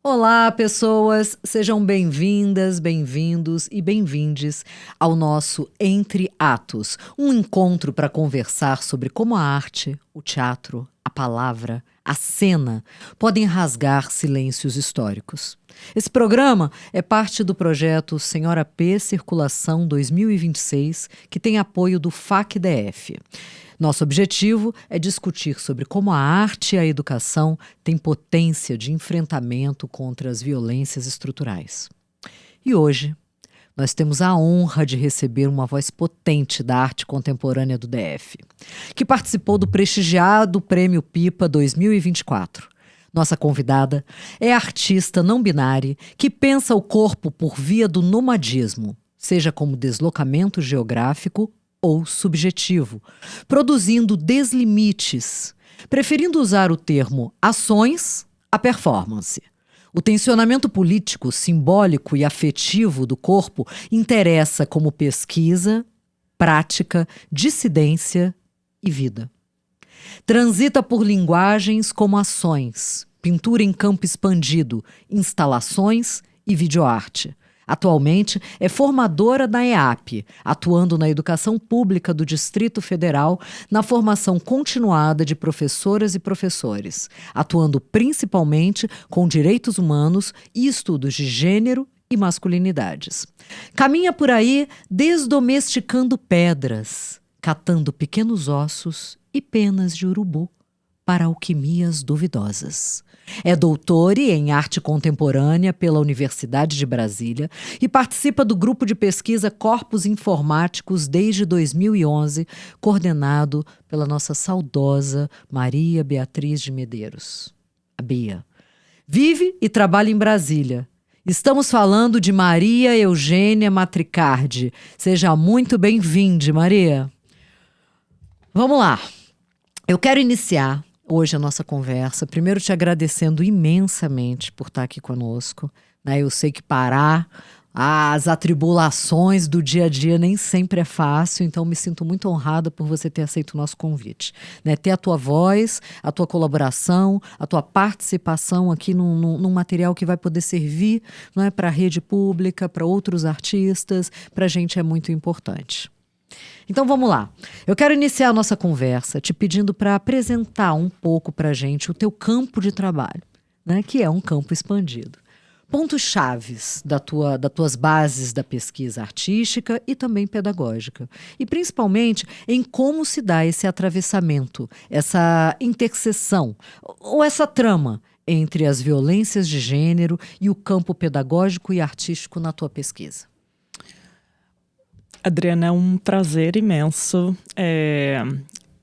Olá, pessoas! Sejam bem-vindas, bem-vindos e bem-vindes ao nosso Entre Atos, um encontro para conversar sobre como a arte, o teatro, a palavra, a cena podem rasgar silêncios históricos. Esse programa é parte do projeto Senhora P Circulação 2026, que tem apoio do FAC-DF. Nosso objetivo é discutir sobre como a arte e a educação têm potência de enfrentamento contra as violências estruturais. E hoje, nós temos a honra de receber uma voz potente da arte contemporânea do DF, que participou do prestigiado Prêmio Pipa 2024. Nossa convidada é a artista não binária que pensa o corpo por via do nomadismo, seja como deslocamento geográfico ou subjetivo, produzindo deslimites, preferindo usar o termo ações à performance. O tensionamento político, simbólico e afetivo do corpo interessa como pesquisa, prática, dissidência e vida. Transita por linguagens como ações, pintura em campo expandido, instalações e videoarte. Atualmente é formadora da EAP, atuando na educação pública do Distrito Federal, na formação continuada de professoras e professores, atuando principalmente com direitos humanos e estudos de gênero e masculinidades. Caminha por aí desdomesticando pedras, catando pequenos ossos e penas de urubu para alquimias duvidosas. É doutora em arte contemporânea pela Universidade de Brasília e participa do grupo de pesquisa Corpos Informáticos desde 2011, coordenado pela nossa saudosa Maria Beatriz de Medeiros, a Bia. Vive e trabalha em Brasília. Estamos falando de Maria Eugênia Matricardi. Seja muito bem-vinda, Maria. Vamos lá. Eu quero iniciar hoje a nossa conversa, primeiro te agradecendo imensamente por estar aqui conosco, né? Eu sei que parar as atribulações do dia a dia nem sempre é fácil, então me sinto muito honrada por você ter aceito o nosso convite, né? Ter a tua voz, a tua colaboração, a tua participação aqui num material que vai poder servir, não é, para a rede pública, para outros artistas, para a gente é muito importante. Então vamos lá. Eu quero iniciar a nossa conversa te pedindo para apresentar um pouco para a gente o teu campo de trabalho, né? Que é um campo expandido. Pontos chaves das tuas bases da pesquisa artística e também pedagógica. E principalmente em como se dá esse atravessamento, essa interseção ou essa trama entre as violências de gênero e o campo pedagógico e artístico na tua pesquisa. Adriana, é um prazer imenso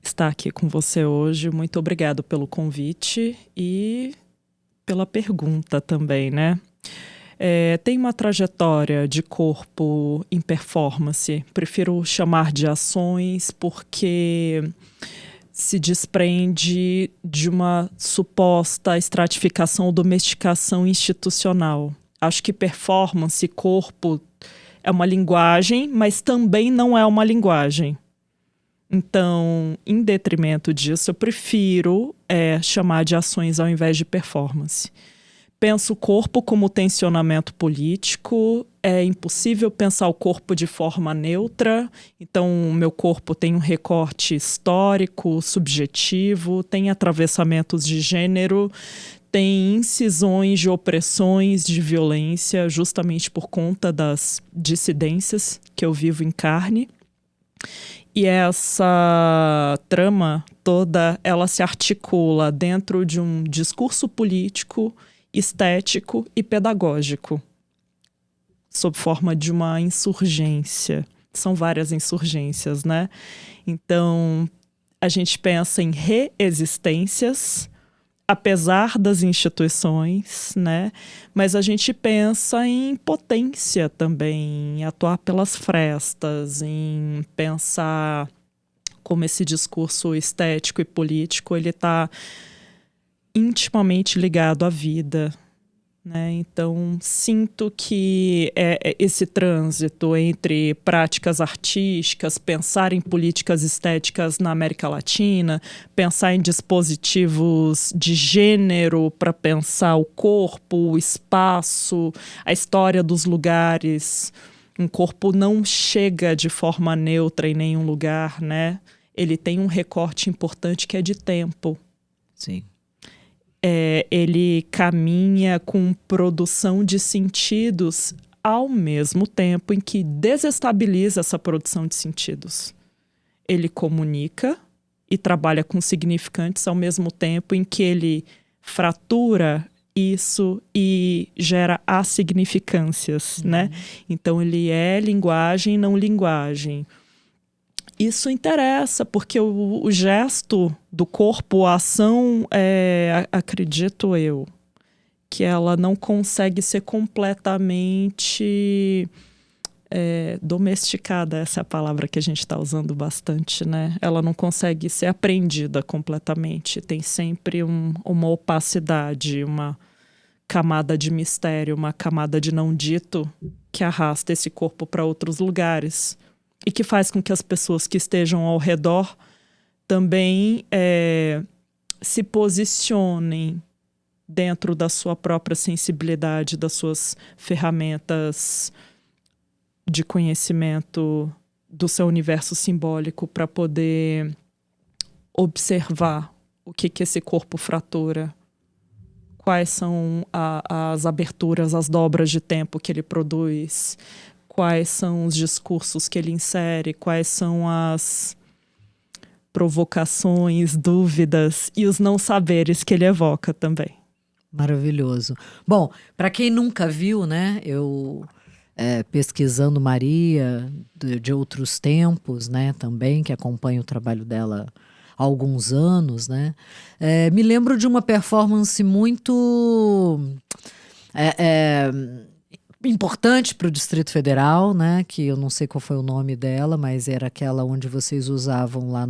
estar aqui com você hoje. Muito obrigado pelo convite e pela pergunta também, né? Tem uma trajetória de corpo em performance. Prefiro chamar de ações porque se desprende de uma suposta estratificação ou domesticação institucional. Acho que performance, corpo, é uma linguagem, mas também não é uma linguagem. Então, em detrimento disso, eu prefiro chamar de ações ao invés de performance. Penso o corpo como tensionamento político. É impossível pensar o corpo de forma neutra. Então, o meu corpo tem um recorte histórico, subjetivo, tem atravessamentos de gênero, tem incisões de opressões, de violência, justamente por conta das dissidências que eu vivo em carne. E essa trama toda, ela se articula dentro de um discurso político, estético e pedagógico, sob forma de uma insurgência. São várias insurgências, né? Então, a gente pensa em reexistências, apesar das instituições, né? Mas a gente pensa em potência também, em atuar pelas frestas, em pensar como esse discurso estético e político ele está intimamente ligado à vida, né? Então, sinto que esse trânsito entre práticas artísticas, pensar em políticas estéticas na América Latina, pensar em dispositivos de gênero para pensar o corpo, o espaço, a história dos lugares. Um corpo não chega de forma neutra em nenhum lugar, né? Ele tem um recorte importante que é de tempo. Sim. Ele caminha com produção de sentidos ao mesmo tempo em que desestabiliza essa produção de sentidos. Ele comunica e trabalha com significantes ao mesmo tempo em que ele fratura isso e gera assignificâncias, né? Então ele é linguagem, não linguagem. Isso interessa, porque o gesto do corpo, a ação, acredito eu, que ela não consegue ser completamente domesticada, essa é a palavra que a gente está usando bastante, né? Ela não consegue ser aprendida completamente, tem sempre uma opacidade, uma camada de mistério, uma camada de não dito que arrasta esse corpo para outros lugares. E que faz com que as pessoas que estejam ao redor também se posicionem dentro da sua própria sensibilidade, das suas ferramentas de conhecimento do seu universo simbólico para poder observar o que esse corpo fratura, quais são as aberturas, as dobras de tempo que ele produz, quais são os discursos que ele insere, quais são as provocações, dúvidas e os não saberes que ele evoca também. Maravilhoso. Bom, para quem nunca viu, né, eu pesquisando Maria de outros tempos, né, também, que acompanho o trabalho dela há alguns anos, né, me lembro de uma performance muito importante para o Distrito Federal, né? Que eu não sei qual foi o nome dela, mas era aquela onde vocês usavam lá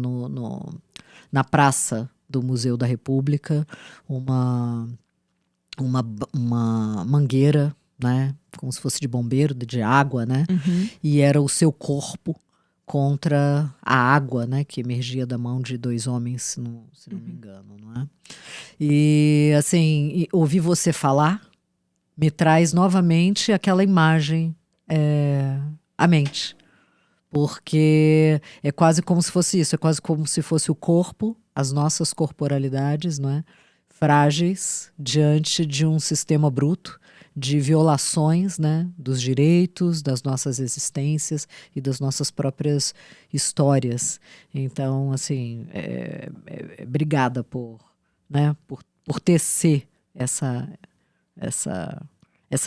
na praça do Museu da República uma mangueira, né? Como se fosse de bombeiro, de água, né? Uhum. E era o seu corpo contra a água, né? Que emergia da mão de dois homens, se não me engano, não é? E assim, ouvir você falar me traz novamente aquela imagem à mente. Porque é quase como se fosse isso, é quase como se fosse o corpo, as nossas corporalidades, não é? Frágeis diante de um sistema bruto, de violações, né? Dos direitos, das nossas existências e das nossas próprias histórias. Então, assim, obrigada por tecer essa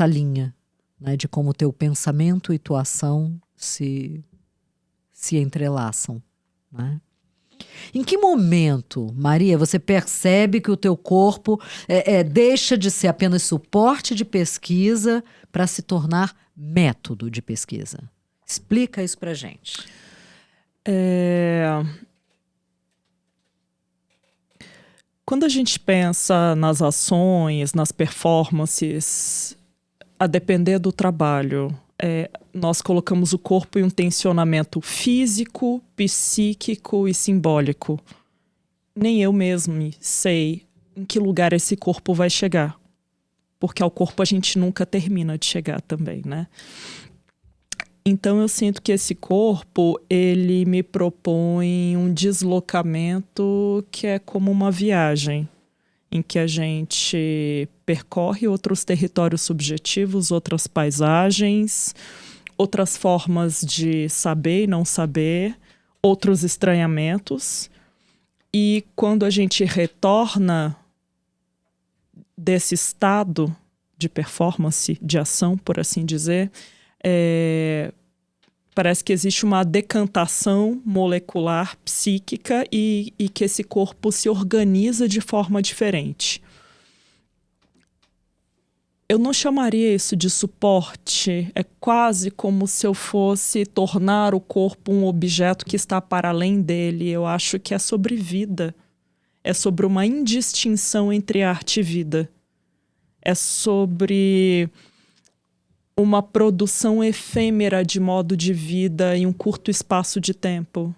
linha, né, de como teu pensamento e tua ação se entrelaçam, né? Em que momento, Maria, você percebe que o teu corpo deixa de ser apenas suporte de pesquisa para se tornar método de pesquisa? Explica isso pra gente. Quando a gente pensa nas ações, nas performances, a depender do trabalho, nós colocamos o corpo em um tensionamento físico, psíquico e simbólico. Nem eu mesmo sei em que lugar esse corpo vai chegar. Porque ao corpo a gente nunca termina de chegar também, né? Então eu sinto que esse corpo, ele me propõe um deslocamento que é como uma viagem, em que a gente percorre outros territórios subjetivos, outras paisagens, outras formas de saber e não saber, outros estranhamentos. E quando a gente retorna desse estado de performance, de ação, por assim dizer, parece que existe uma decantação molecular psíquica e que esse corpo se organiza de forma diferente. Eu não chamaria isso de suporte, é quase como se eu fosse tornar o corpo um objeto que está para além dele. Eu acho que é sobre vida, é sobre uma indistinção entre arte e vida. É sobre uma produção efêmera de modo de vida em um curto espaço de tempo.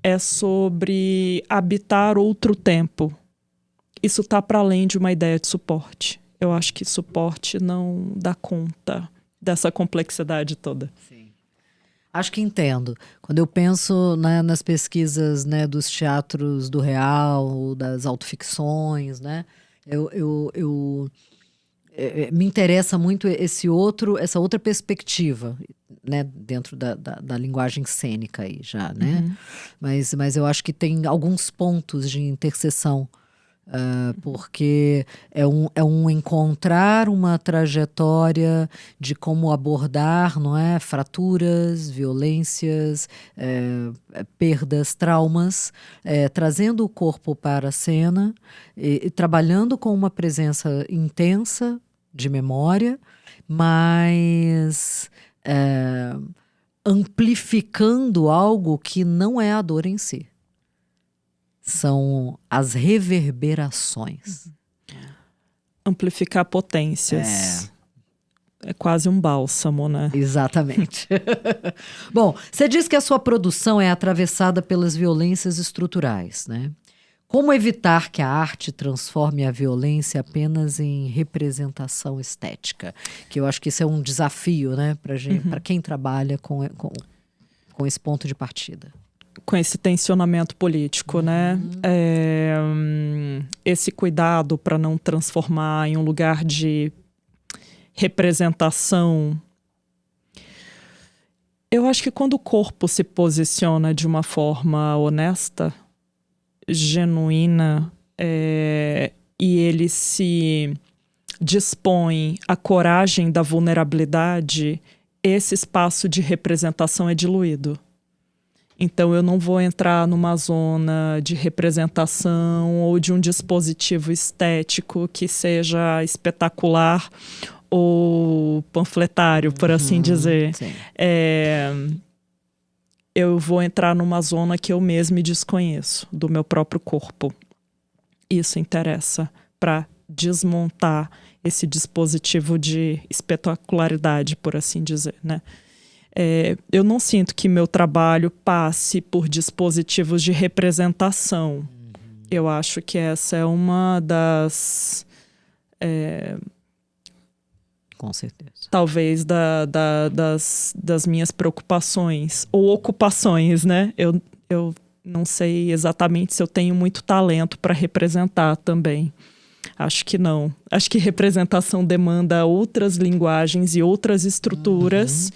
É sobre habitar outro tempo. Isso está para além de uma ideia de suporte. Eu acho que suporte não dá conta dessa complexidade toda. Sim. Acho que entendo. Quando eu penso, né, nas pesquisas, né, dos teatros do real, das autoficções, né, me interessa muito essa outra perspectiva, né, dentro da linguagem cênica aí já, né? Mas eu acho que tem alguns pontos de interseção, porque é um encontrar uma trajetória de como abordar, não é, fraturas, violências, perdas, traumas, trazendo o corpo para a cena e trabalhando com uma presença intensa de memória, mas amplificando algo que não é a dor em si. São as reverberações. Amplificar potências. É quase um bálsamo, né? Exatamente. Bom, você diz que a sua produção é atravessada pelas violências estruturais, né? Como evitar que a arte transforme a violência apenas em representação estética? Que eu acho que isso é um desafio, né, para quem trabalha com esse ponto de partida. Com esse tensionamento político, né? Esse cuidado para não transformar em um lugar de representação. Eu acho que quando o corpo se posiciona de uma forma honesta, genuína, e ele se dispõe à coragem da vulnerabilidade, esse espaço de representação é diluído. Então eu não vou entrar numa zona de representação ou de um dispositivo estético que seja espetacular ou panfletário, por assim dizer. Eu vou entrar numa zona que eu mesmo me desconheço, do meu próprio corpo. Isso interessa para desmontar esse dispositivo de espetacularidade, por assim dizer, né? Eu não sinto que meu trabalho passe por dispositivos de representação. Eu acho que essa é uma das... Com certeza. Talvez das minhas preocupações ou ocupações, né? Eu não sei exatamente se eu tenho muito talento para representar também. Acho que não. Acho que representação demanda outras linguagens e outras estruturas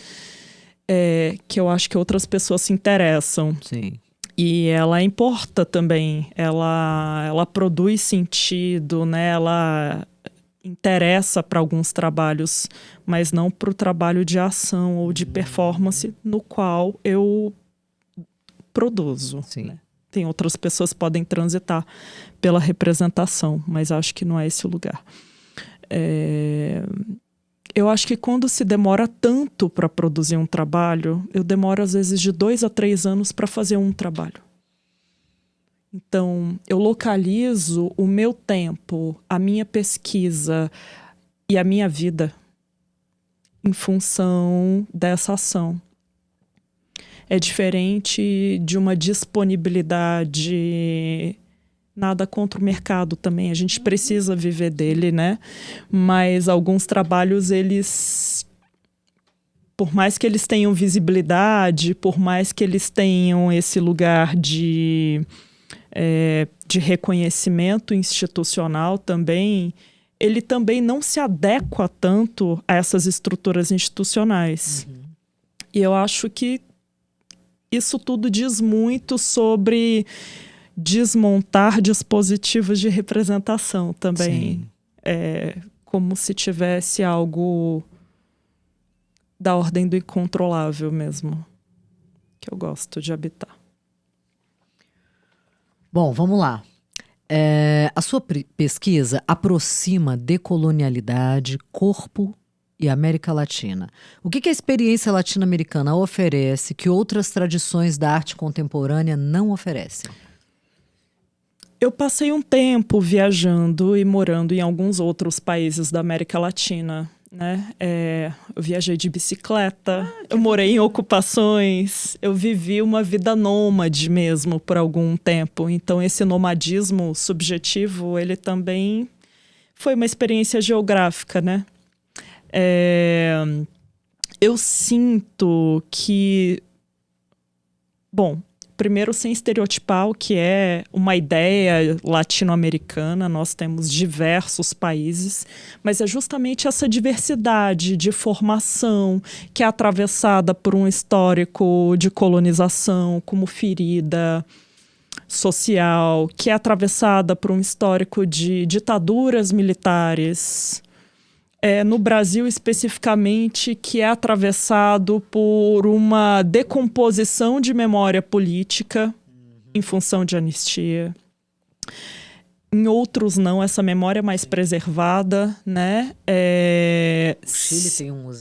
que eu acho que outras pessoas se interessam. Sim. E ela importa também. Ela produz sentido, né? Ela interessa para alguns trabalhos, mas não para o trabalho de ação ou de performance no qual eu produzo. Sim. Né? Tem outras pessoas que podem transitar pela representação, mas acho que não é esse o lugar. Eu acho que quando se demora tanto para produzir um trabalho, eu demoro às vezes de 2 a 3 anos para fazer um trabalho. Então, eu localizo o meu tempo, a minha pesquisa e a minha vida em função dessa ação. É diferente de uma disponibilidade, nada contra o mercado também, a gente precisa viver dele, né? Mas alguns trabalhos, eles, por mais que eles tenham visibilidade, por mais que eles tenham esse lugar de reconhecimento institucional também, ele também não se adequa tanto a essas estruturas institucionais. E eu acho que isso tudo diz muito sobre desmontar dispositivos de representação também. Como se tivesse algo da ordem do incontrolável mesmo, que eu gosto de habitar. Bom, vamos lá. A sua pesquisa aproxima decolonialidade, corpo e América Latina. O que a experiência latino-americana oferece que outras tradições da arte contemporânea não oferecem? Eu passei um tempo viajando e morando em alguns outros países da América Latina, né? Eu viajei de bicicleta, eu morei em ocupações, eu vivi uma vida nômade mesmo por algum tempo. Então, esse nomadismo subjetivo, ele também foi uma experiência geográfica, né? Eu sinto que... Bom, primeiro, sem estereotipar o que é uma ideia latino-americana, nós temos diversos países, mas é justamente essa diversidade de formação que é atravessada por um histórico de colonização como ferida social, que é atravessada por um histórico de ditaduras militares, no Brasil especificamente, que é atravessado por uma decomposição de memória política em função de anistia. Em outros não, essa memória é mais preservada, né?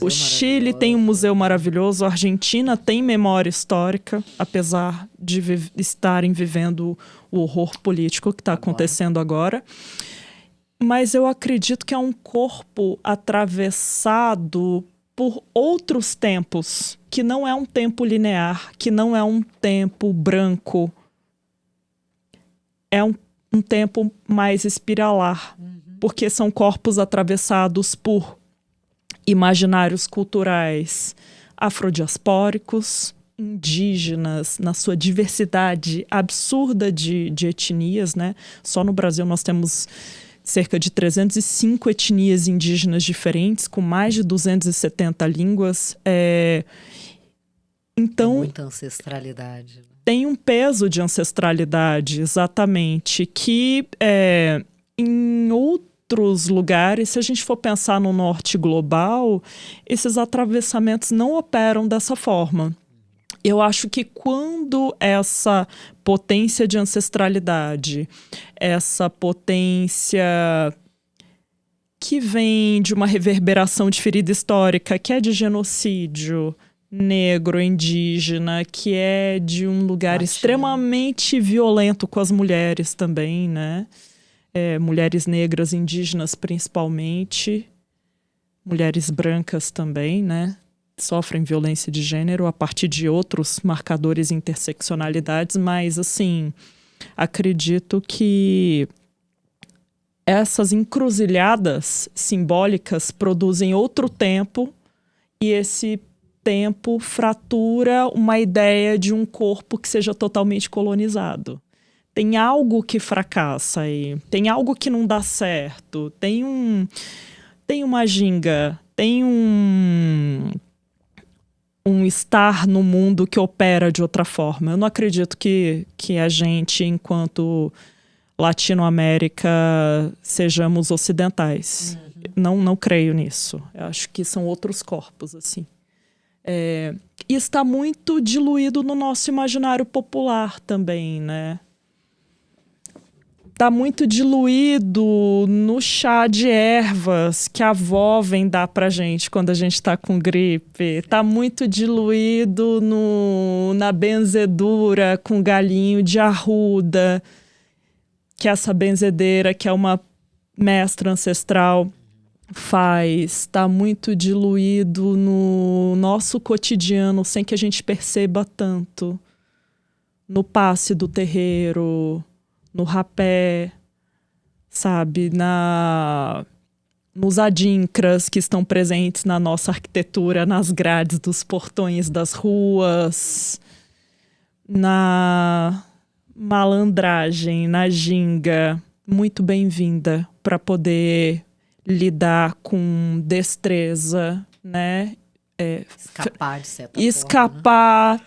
O Chile tem um museu maravilhoso. A Argentina tem memória histórica, apesar de estarem vivendo o horror político que está acontecendo agora. Mas eu acredito que é um corpo atravessado por outros tempos, que não é um tempo linear, que não é um tempo branco. É um tempo mais espiralar, porque são corpos atravessados por imaginários culturais afrodiaspóricos, indígenas, na sua diversidade absurda de etnias, né? Só no Brasil nós temos cerca de 305 etnias indígenas diferentes, com mais de 270 línguas. Então, muita ancestralidade. Tem um peso de ancestralidade, exatamente, que em outros lugares, se a gente for pensar no norte global, esses atravessamentos não operam dessa forma. Eu acho que quando essa potência de ancestralidade, essa potência que vem de uma reverberação de ferida histórica, que é de genocídio negro, indígena, que é de um lugar extremamente violento com as mulheres também, né? Mulheres negras, indígenas principalmente, mulheres brancas também, né? Sofrem violência de gênero a partir de outros marcadores e interseccionalidades, mas, assim, acredito que essas encruzilhadas simbólicas produzem outro tempo e esse tempo fratura uma ideia de um corpo que seja totalmente colonizado. Tem algo que fracassa aí, tem algo que não dá certo, tem uma ginga, tem um estar no mundo que opera de outra forma. Eu não acredito que a gente, enquanto Latinoamérica, sejamos ocidentais. Não creio nisso. Eu acho que são outros corpos, assim. E está muito diluído no nosso imaginário popular também, né? Está muito diluído no chá de ervas que a avó vem dar pra gente quando a gente está com gripe. Está muito diluído na benzedura com galinho de arruda, que essa benzedeira, que é uma mestra ancestral, faz. Está muito diluído no nosso cotidiano, sem que a gente perceba tanto. No passe do terreiro, no rapé, sabe? Nos adinkras que estão presentes na nossa arquitetura, nas grades dos portões das ruas, na malandragem, na ginga, muito bem-vinda para poder lidar com destreza, né? Escapar de certa forma, né?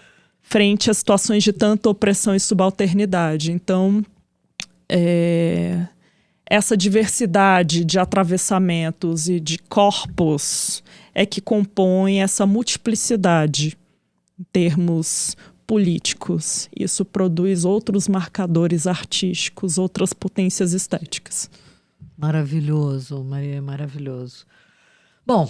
Frente a situações de tanta opressão e subalternidade. Então, essa diversidade de atravessamentos e de corpos é que compõe essa multiplicidade em termos políticos. Isso produz outros marcadores artísticos, outras potências estéticas. Maravilhoso, Maria, maravilhoso. Bom,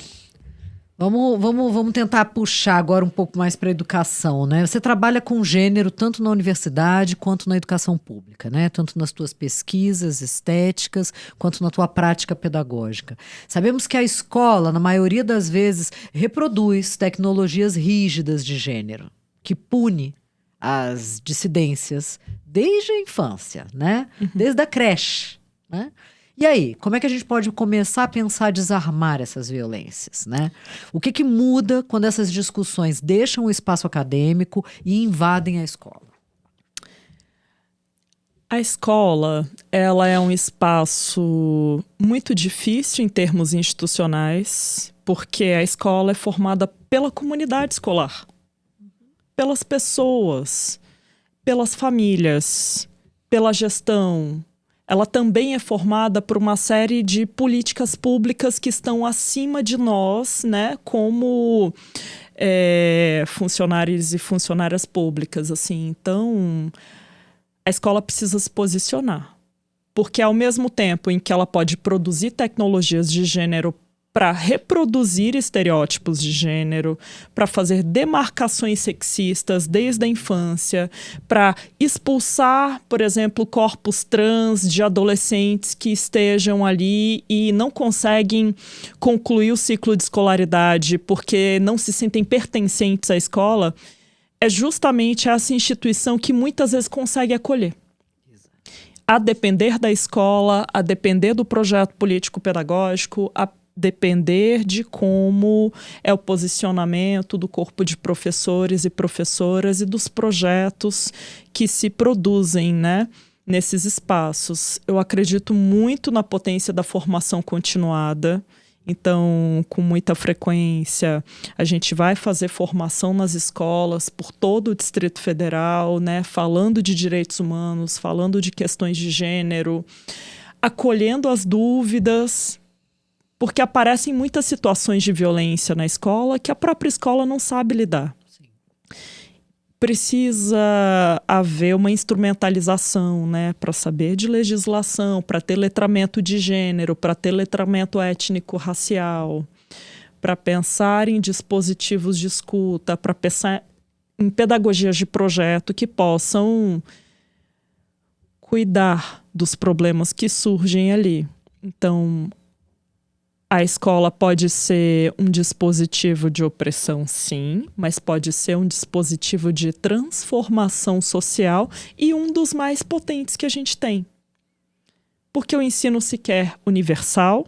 Vamos tentar puxar agora um pouco mais para a educação, né? Você trabalha com gênero tanto na universidade quanto na educação pública, né? Tanto nas tuas pesquisas estéticas quanto na tua prática pedagógica. Sabemos que a escola, na maioria das vezes, reproduz tecnologias rígidas de gênero, que pune as dissidências desde a infância, né? Desde a creche, né? E aí, como é que a gente pode começar a pensar desarmar essas violências, né? O que muda quando essas discussões deixam o espaço acadêmico e invadem a escola? A escola, ela é um espaço muito difícil em termos institucionais, porque a escola é formada pela comunidade escolar, pelas pessoas, pelas famílias, pela gestão. Ela também é formada por uma série de políticas públicas que estão acima de nós, né, como funcionários e funcionárias públicas, assim. Então, a escola precisa se posicionar, porque ao mesmo tempo em que ela pode produzir tecnologias de gênero para reproduzir estereótipos de gênero, para fazer demarcações sexistas desde a infância, para expulsar, por exemplo, corpos trans de adolescentes que estejam ali e não conseguem concluir o ciclo de escolaridade porque não se sentem pertencentes à escola, é justamente essa instituição que muitas vezes consegue acolher. A depender da escola, a depender do projeto político-pedagógico, a depender de como é o posicionamento do corpo de professores e professoras e dos projetos que se produzem, né, nesses espaços. Eu acredito muito na potência da formação continuada. Então, com muita frequência, a gente vai fazer formação nas escolas por todo o Distrito Federal, né, falando de direitos humanos, falando de questões de gênero, acolhendo as dúvidas, porque aparecem muitas situações de violência na escola que a própria escola não sabe lidar. Sim. Precisa haver uma instrumentalização, né, para saber de legislação, para ter letramento de gênero, para ter letramento étnico-racial, para pensar em dispositivos de escuta, para pensar em pedagogias de projeto que possam cuidar dos problemas que surgem ali. Então, a escola pode ser um dispositivo de opressão, sim, mas pode ser um dispositivo de transformação social e um dos mais potentes que a gente tem. Porque o ensino se quer universal,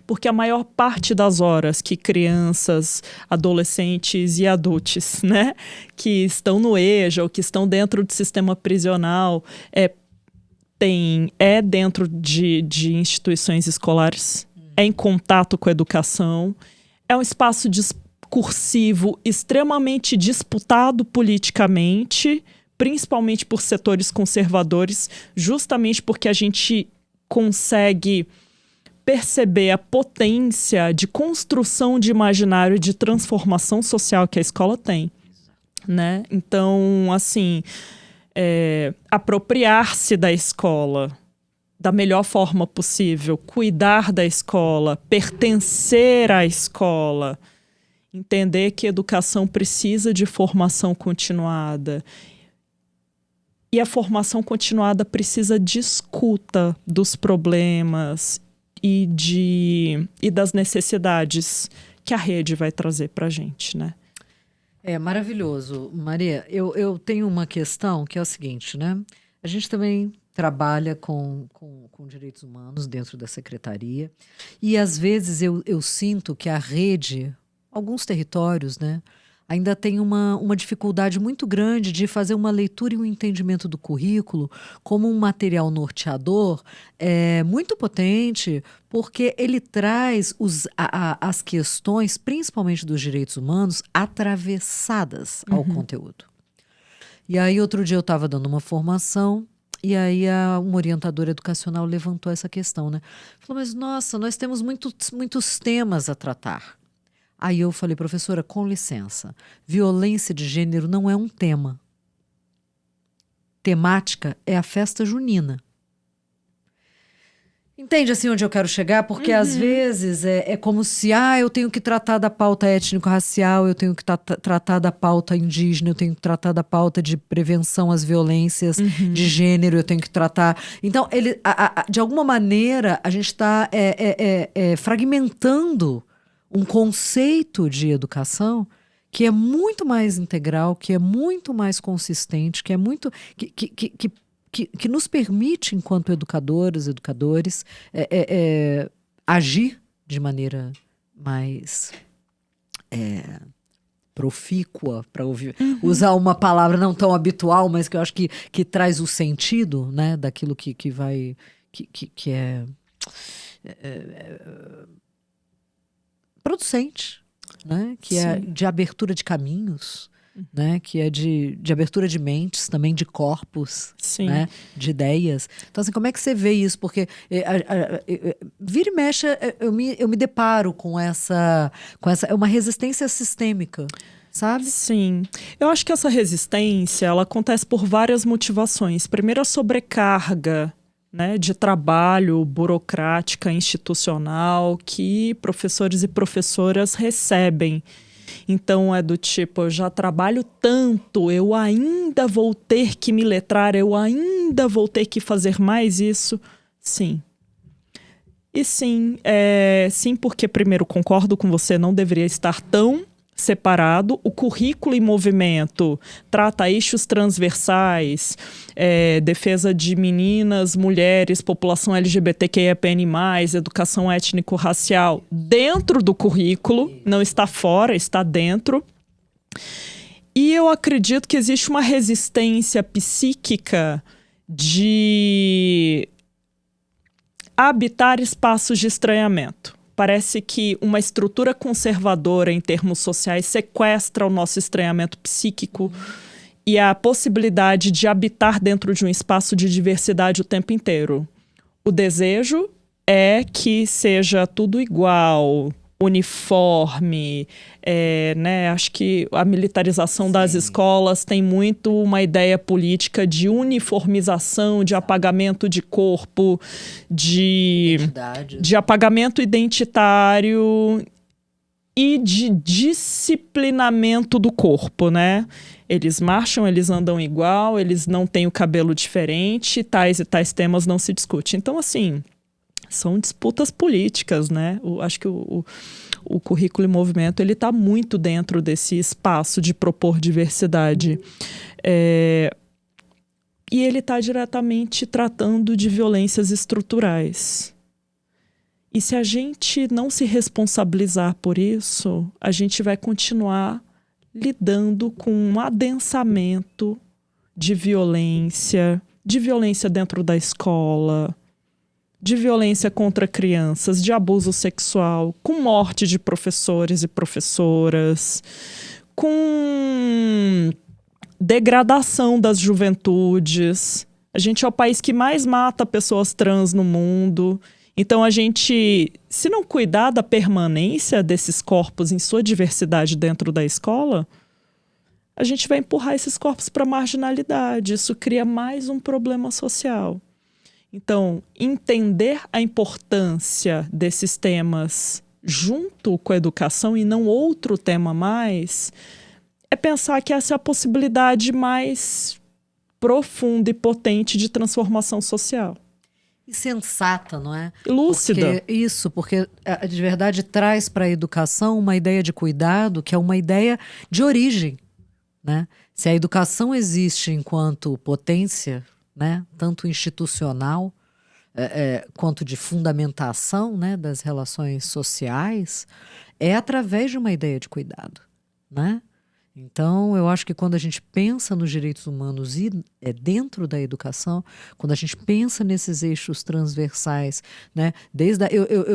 porque a maior parte das horas que crianças, adolescentes e adultos, né, que estão no EJA ou que estão dentro do sistema prisional, é dentro de instituições escolares, é em contato com a educação, é um espaço discursivo extremamente disputado politicamente, principalmente por setores conservadores, justamente porque a gente consegue perceber a potência de construção de imaginário de transformação social que a escola tem, né? Então, assim, apropriar-se da escola da melhor forma possível, cuidar da escola, pertencer à escola, entender que educação precisa de formação continuada. E a formação continuada precisa de escuta dos problemas e das necessidades que a rede vai trazer para a gente, né? É maravilhoso. Maria, eu tenho uma questão que é o seguinte, né? A gente também trabalha com direitos humanos dentro da secretaria e às vezes eu sinto que a rede, alguns territórios, né, ainda tem uma dificuldade muito grande de fazer uma leitura e um entendimento do currículo como um material norteador muito potente, porque ele traz as questões, principalmente dos direitos humanos, atravessadas ao conteúdo. E aí outro dia eu estava dando uma formação e aí uma orientadora educacional levantou essa questão, né? Falou, mas nossa, nós temos muitos temas a tratar. Aí eu falei, professora, com licença, violência de gênero não é um tema. Temática é a festa junina. Entende assim onde eu quero chegar? Porque às vezes é como se, eu tenho que tratar da pauta étnico-racial, eu tenho que tratar da pauta indígena, eu tenho que tratar da pauta de prevenção às violências de gênero, eu tenho que tratar... Então, de alguma maneira, a gente está fragmentando um conceito de educação que é muito mais integral, que é muito mais consistente, que é muito... que nos permite, enquanto educadoras, educadores, agir de maneira mais profícua, para usar uma palavra não tão habitual, mas que eu acho que traz o sentido, né, daquilo que vai... que é producente, né, que é de abertura de caminhos, né, que é de abertura de mentes, também de corpos, né, de ideias. Então, assim, como é que você vê isso? Porque vira e mexe, eu me deparo com essa uma resistência sistêmica, sabe? Sim. Eu acho que essa resistência, ela acontece por várias motivações. Primeiro, a sobrecarga, né, de trabalho burocrática, institucional, que professores e professoras recebem. Então, é do tipo, eu já trabalho tanto, eu ainda vou ter que me letrar, eu ainda vou ter que fazer mais isso? Sim. E sim, sim, porque primeiro concordo com você, não deveria estar tão separado. O currículo em movimento trata eixos transversais, defesa de meninas, mulheres, população LGBTQIAPN+, educação étnico-racial dentro do currículo, não está fora, está dentro. E eu acredito que existe uma resistência psíquica de habitar espaços de estranhamento. Parece que uma estrutura conservadora em termos sociais sequestra o nosso estranhamento psíquico e a possibilidade de habitar dentro de um espaço de diversidade o tempo inteiro. O desejo é que seja tudo igual, uniforme, né? Acho que a militarização das escolas tem muito uma ideia política de uniformização, de apagamento de corpo, de apagamento identitário e de disciplinamento do corpo, né? Eles marcham, eles andam igual, eles não têm o cabelo diferente, tais e tais temas não se discutem. Então, assim, são disputas políticas, né? Acho que o currículo em movimento ele está muito dentro desse espaço de propor diversidade. E ele está diretamente tratando de violências estruturais. E se a gente não se responsabilizar por isso, a gente vai continuar lidando com um adensamento de violência dentro da escola, de violência contra crianças, de abuso sexual, com morte de professores e professoras, com degradação das juventudes. A gente é o país que mais mata pessoas trans no mundo. Então, a gente, se não cuidar da permanência desses corpos em sua diversidade dentro da escola, a gente vai empurrar esses corpos para a marginalidade. Isso cria mais um problema social. Então, entender a importância desses temas junto com a educação e não outro tema mais, é pensar que essa é a possibilidade mais profunda e potente de transformação social. E sensata, não é? Lúcida. Porque de verdade traz para a educação uma ideia de cuidado que é uma ideia de origem, né? Se a educação existe enquanto potência, né, tanto institucional quanto de fundamentação, né, das relações sociais, é através de uma ideia de cuidado, né? Então, eu acho que quando a gente pensa nos direitos humanos e dentro da educação, quando a gente pensa nesses eixos transversais, né,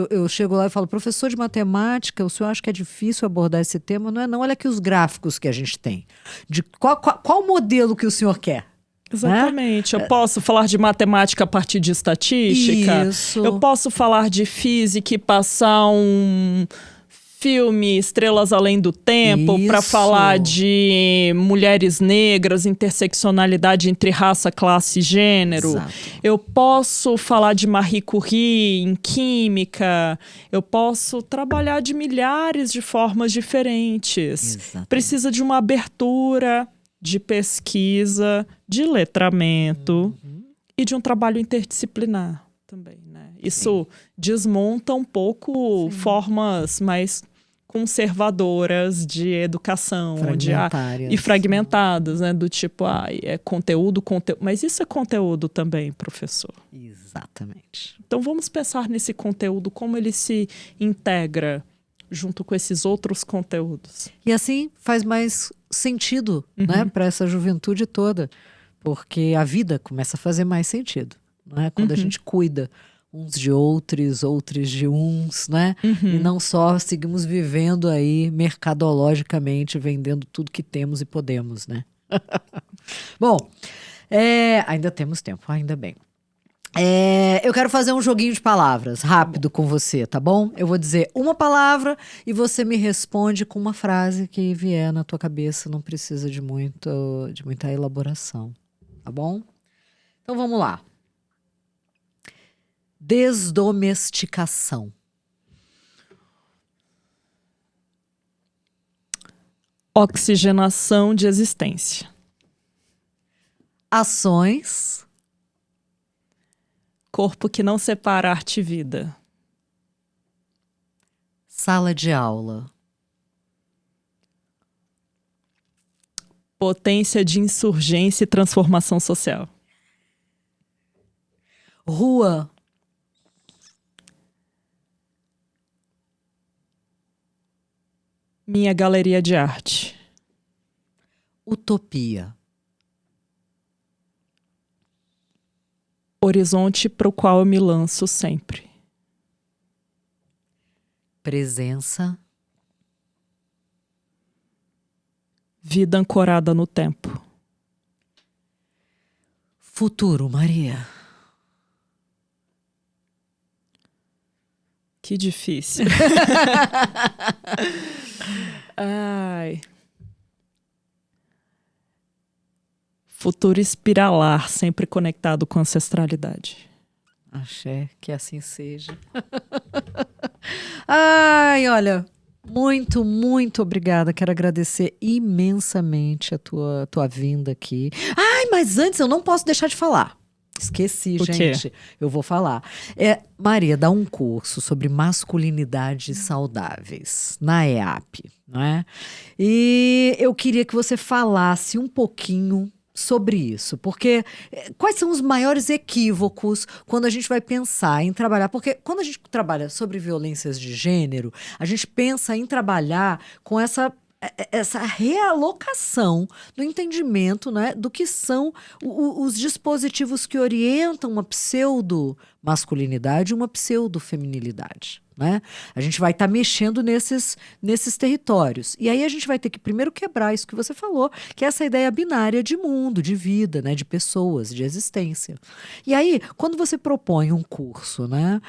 eu chego lá e falo, professor de matemática, o senhor acha que é difícil abordar esse tema? Não é não, olha aqui os gráficos que a gente tem. De qual modelo que o senhor quer? Exatamente. Eu posso falar de matemática a partir de estatística? Isso. Eu posso falar de física e passar um filme Estrelas Além do Tempo, para falar de mulheres negras, interseccionalidade entre raça, classe e gênero. Exato. Eu posso falar de Marie Curie em química. Eu posso trabalhar de milhares de formas diferentes. Exatamente. Precisa de uma abertura de pesquisa, de letramento e de um trabalho interdisciplinar também, né? Isso desmonta um pouco formas mais conservadoras de educação e fragmentadas, né? Do tipo, é conteúdo, mas isso é conteúdo também, professor. Exatamente. Então vamos pensar nesse conteúdo, como ele se integra junto com esses outros conteúdos. E assim faz mais sentido, né, para essa juventude toda, porque a vida começa a fazer mais sentido, né? Quando a gente cuida uns de outros, outros de uns, né? E não só seguimos vivendo aí mercadologicamente, vendendo tudo que temos e podemos, né? Bom, ainda temos tempo, ainda bem. Eu quero fazer um joguinho de palavras rápido com você, tá bom? Eu vou dizer uma palavra e você me responde com uma frase que vier na tua cabeça, não precisa de muita elaboração, tá bom? Então vamos lá. Desdomesticação. Oxigenação de existência. Ações. Corpo que não separa arte e vida. Sala de aula. Potência de insurgência e transformação social. Rua. Minha galeria de arte. Utopia. Horizonte para o qual eu me lanço sempre. Presença. Vida ancorada no tempo. Futuro, Maria. Que difícil. Ai. Futuro espiralar, sempre conectado com ancestralidade. Axé, que assim seja. Ai, olha, muito, muito obrigada. Quero agradecer imensamente a tua vinda aqui. Ai, mas antes eu não posso deixar de falar. Esqueci, gente. Eu vou falar. Maria dá um curso sobre masculinidades saudáveis na EAP, não é? E eu queria que você falasse um pouquinho sobre isso, porque quais são os maiores equívocos quando a gente vai pensar em trabalhar? Porque quando a gente trabalha sobre violências de gênero, a gente pensa em trabalhar com essa realocação do entendimento, né, do que são os dispositivos que orientam uma pseudo-masculinidade e uma pseudo-feminilidade. Né? A gente vai estar mexendo nesses territórios. E aí a gente vai ter que primeiro quebrar isso que você falou, que é essa ideia binária de mundo, de vida, né, de pessoas, de existência. E aí, quando você propõe um curso, né,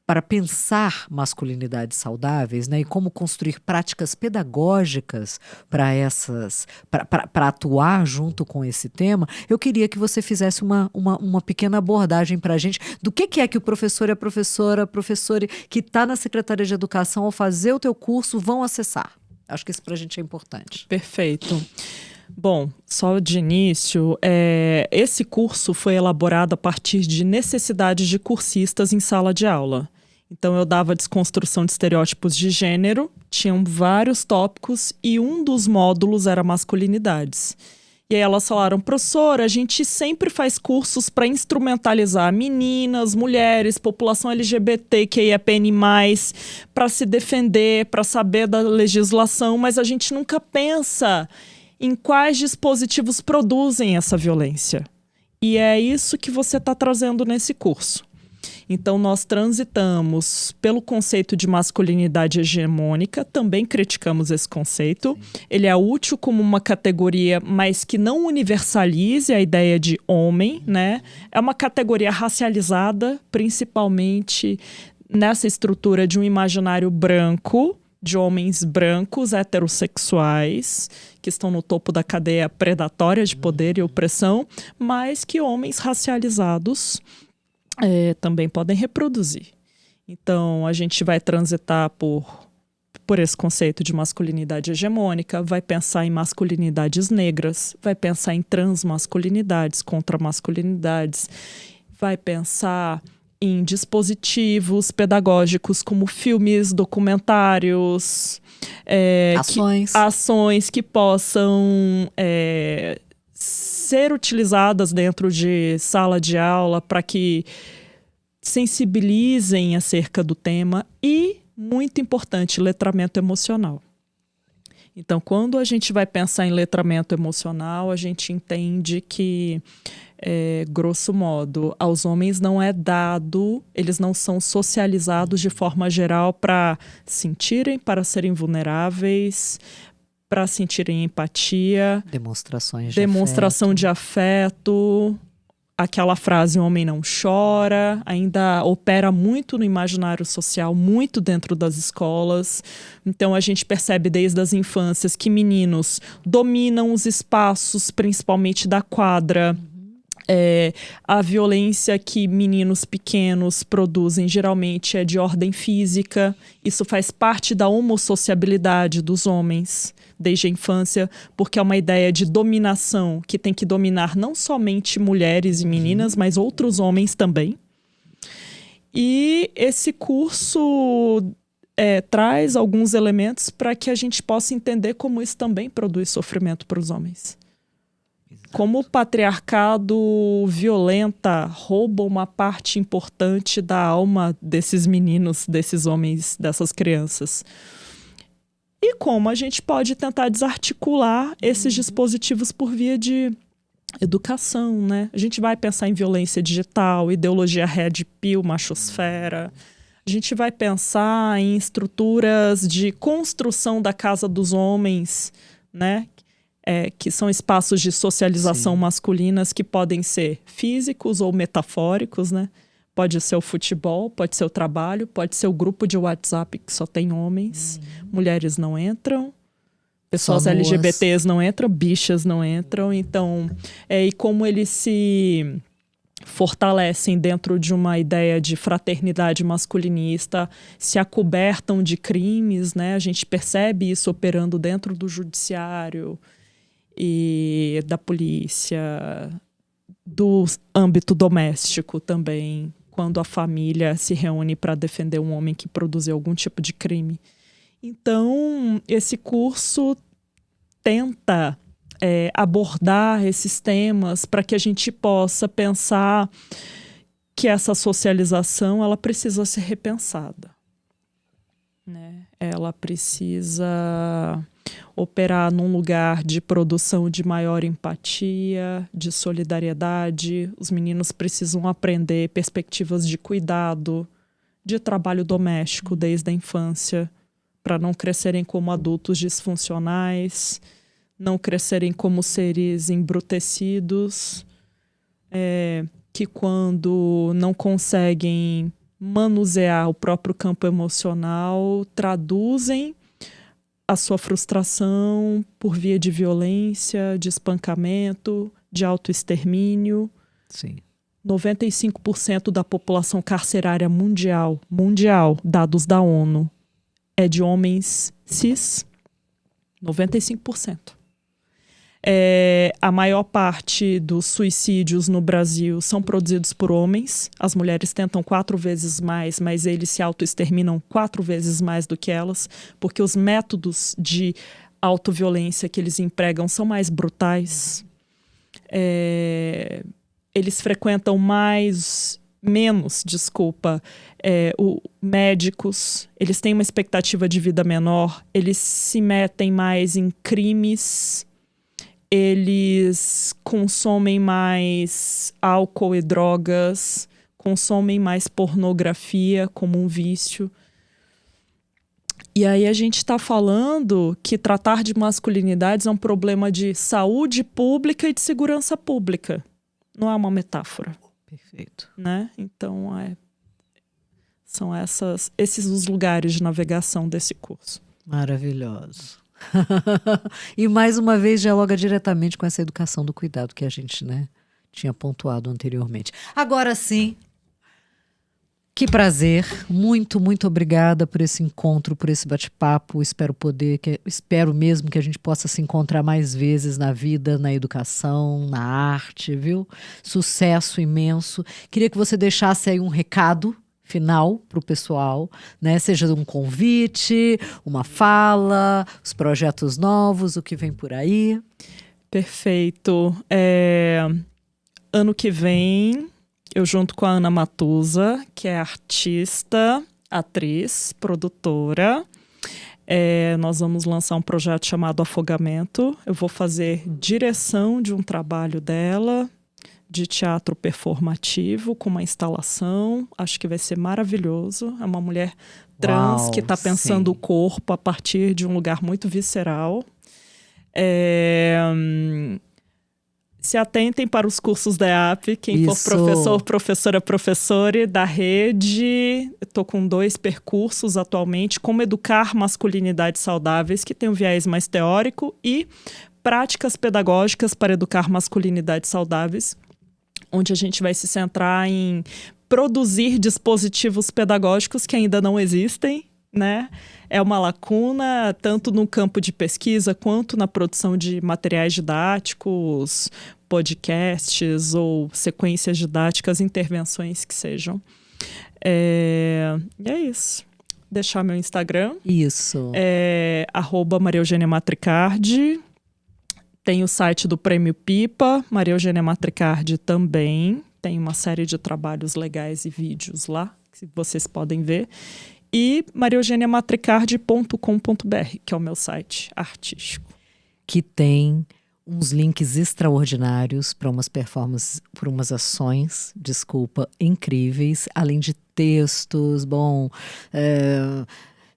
para pensar masculinidades saudáveis, né, e como construir práticas pedagógicas para atuar junto com esse tema, eu queria que você fizesse uma pequena abordagem para a gente do que é que o professor e a professora que está na Secretaria de Educação ao fazer o teu curso vão acessar. Acho que isso para a gente é importante. Perfeito. Bom, só de início, esse curso foi elaborado a partir de necessidades de cursistas em sala de aula. Então eu dava desconstrução de estereótipos de gênero, tinham vários tópicos e um dos módulos era masculinidades. E aí elas falaram, professora, a gente sempre faz cursos para instrumentalizar meninas, mulheres, população LGBTQIAPN+, para se defender, para saber da legislação, mas a gente nunca pensa em quais dispositivos produzem essa violência. E é isso que você está trazendo nesse curso. Então, nós transitamos pelo conceito de masculinidade hegemônica, também criticamos esse conceito. Sim. Ele é útil como uma categoria, mas que não universalize a ideia de homem, né? É uma categoria racializada, principalmente nessa estrutura de um imaginário branco, de homens brancos, heterossexuais, que estão no topo da cadeia predatória de poder e opressão, mas que homens racializados também podem reproduzir. Então, a gente vai transitar por esse conceito de masculinidade hegemônica, vai pensar em masculinidades negras, vai pensar em transmasculinidades, contramasculinidades, vai pensar em dispositivos pedagógicos como filmes, documentários, ações que possam ser utilizadas dentro de sala de aula para que sensibilizem acerca do tema e, muito importante, letramento emocional. Então, quando a gente vai pensar em letramento emocional, a gente entende que, grosso modo, aos homens não é dado, eles não são socializados de forma geral para sentirem, para serem vulneráveis, para sentirem empatia, demonstração de afeto. Aquela frase, o homem não chora, ainda opera muito no imaginário social, muito dentro das escolas. Então, a gente percebe desde as infâncias que meninos dominam os espaços, principalmente da quadra. A violência que meninos pequenos produzem geralmente é de ordem física. Isso faz parte da homossociabilidade dos homens desde a infância, porque é uma ideia de dominação que tem que dominar não somente mulheres e meninas, mas outros homens também. E esse curso traz alguns elementos para que a gente possa entender como isso também produz sofrimento para os homens. Como o patriarcado violenta, rouba uma parte importante da alma desses meninos, desses homens, dessas crianças. E como a gente pode tentar desarticular esses dispositivos por via de educação, né? A gente vai pensar em violência digital, ideologia red pill, machosfera. A gente vai pensar em estruturas de construção da casa dos homens, né? Que são espaços de socialização masculinas que podem ser físicos ou metafóricos, né? Pode ser o futebol, pode ser o trabalho, pode ser o grupo de WhatsApp que só tem homens. Mulheres não entram, pessoas LGBTs não entram, bichas não entram. Então, e como eles se fortalecem dentro de uma ideia de fraternidade masculinista, se acobertam de crimes, né? A gente percebe isso operando dentro do judiciário e da polícia, do âmbito doméstico também, quando a família se reúne para defender um homem que produziu algum tipo de crime. Então, esse curso tenta abordar esses temas para que a gente possa pensar que essa socialização ela precisa ser repensada, né? Ela precisa operar num lugar de produção de maior empatia, de solidariedade. Os meninos precisam aprender perspectivas de cuidado, de trabalho doméstico desde a infância, para não crescerem como adultos disfuncionais, não crescerem como seres embrutecidos, que quando não conseguem manusear o próprio campo emocional, traduzem a sua frustração por via de violência, de espancamento, de autoextermínio. Sim. 95% da população carcerária mundial, dados da ONU, é de homens cis. 95%. A maior parte dos suicídios no Brasil são produzidos por homens. As mulheres tentam 4 vezes mais, mas eles se autoexterminam 4 vezes mais do que elas, porque os métodos de autoviolência que eles empregam são mais brutais. Eles frequentam menos médicos, eles têm uma expectativa de vida menor, eles se metem mais em crimes, eles consomem mais álcool e drogas, consomem mais pornografia como um vício. E aí a gente está falando que tratar de masculinidades é um problema de saúde pública e de segurança pública. Não é uma metáfora. Perfeito. Né? Então, São esses os lugares de navegação desse curso. Maravilhoso. E mais uma vez dialoga diretamente com essa educação do cuidado que a gente, né, tinha pontuado anteriormente. Agora sim, que prazer, muito, muito obrigada por esse encontro, por esse bate-papo. Espero mesmo que a gente possa se encontrar mais vezes na vida, na educação, na arte, viu? Sucesso imenso. Queria que você deixasse aí um recado final para o pessoal, né? Seja um convite, uma fala, os projetos novos, o que vem por aí. Perfeito. Ano que vem, eu junto com a Ana Matusa, que é artista, atriz, produtora, nós vamos lançar um projeto chamado Afogamento. Eu vou fazer direção de um trabalho dela, de teatro performativo, com uma instalação. Acho que vai ser maravilhoso. É uma mulher trans que está pensando o corpo a partir de um lugar muito visceral. Se atentem para os cursos da EAP, quem for professor, professora, professora da rede. Estou com 2 percursos atualmente, como educar masculinidades saudáveis, que tem um viés mais teórico, e práticas pedagógicas para educar masculinidades saudáveis, onde a gente vai se centrar em produzir dispositivos pedagógicos que ainda não existem, né? É uma lacuna tanto no campo de pesquisa quanto na produção de materiais didáticos, podcasts ou sequências didáticas, intervenções que sejam. E é isso. Deixar meu Instagram. Isso. @MariaEugêniaMatricardi. Tem o site do Prêmio Pipa, Maria Eugênia Matricardi também. Tem uma série de trabalhos legais e vídeos lá, que vocês podem ver. E mariaeugeniamatricardi.com.br, que é o meu site artístico. Que tem uns links extraordinários para umas performances, por umas ações, incríveis, além de textos,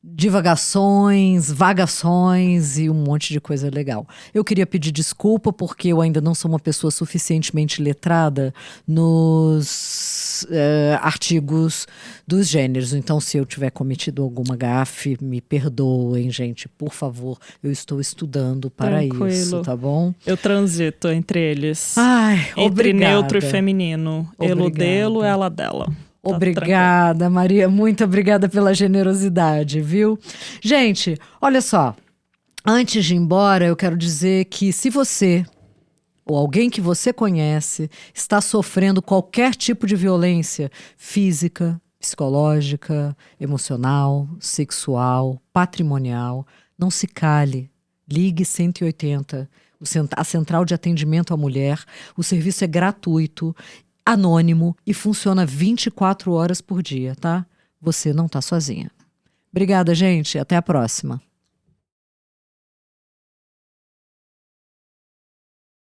divagações, vagações e um monte de coisa legal. Eu queria pedir desculpa porque eu ainda não sou uma pessoa suficientemente letrada nos artigos dos gêneros. Então, se eu tiver cometido alguma gafe, me perdoem, gente, por favor. Eu estou estudando para isso, tá bom? Eu transito entre eles. Entre obrigada. Neutro e feminino. Elo delo, ela dela. Obrigada, Maria. Muito obrigada pela generosidade, viu? Gente, olha só. Antes de ir embora, eu quero dizer que se você ou alguém que você conhece está sofrendo qualquer tipo de violência física, psicológica, emocional, sexual, patrimonial, não se cale. Ligue 180, a Central de Atendimento à Mulher. O serviço é gratuito, anônimo e funciona 24 horas por dia, tá? Você não tá sozinha. Obrigada, gente. Até a próxima.